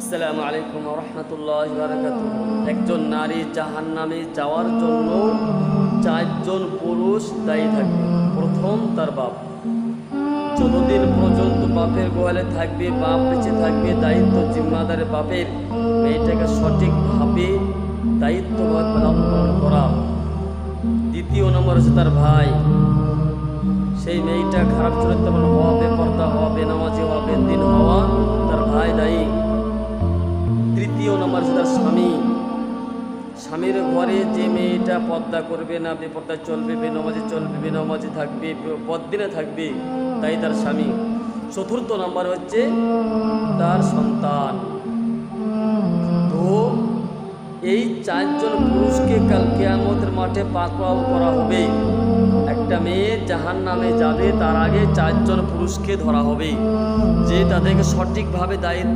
আসসালামু আলাইকুম ওয়া রাহমাতুল্লাহি ওয়া বারাকাতুহু। একজন নারী জাহান্নামে যাওয়ার জন্য চারজন পুরুষ দায়ী থাকবে। প্রথম তার বাপ। যতদিন পর্যন্ত বাপের গোয়ালে থাকবে, বাপ বেঁচে থাকবে, দায়িত্ব জিম্মাদার বাপের মেয়েটাকে সঠিকভাবে দায়িত্বভাবে পালন করা। দ্বিতীয় নম্বর হচ্ছে তার ভাই। সেই মেয়েটা খারাপ চরিত্রবান হওয়া, বেপরদা হওয়া, বেনামাজি হওয়া, বেদিন হওয়া, তার ভাই দায়ী। তৃতীয় নম্বর হচ্ছে তার স্বামী। স্বামীর ঘরে যে মেয়েটা পর্দা করবে না, বেপর্দা চলবে, বেনামাজি থাকবে, বদ্দিনে থাকবে, তাই তার স্বামী। চতুর্থ নম্বর হচ্ছে তার সন্তান। তো এই চারজন পুরুষকে কাল কিয়ামতের মাঠে পাকড়াও করা হবে। একটা মেয়ে জাহান্নামে যাবে, তার আগে চারজন পুরুষকে ধরা হবে যে তাদেরকে সঠিকভাবে দায়িত্ব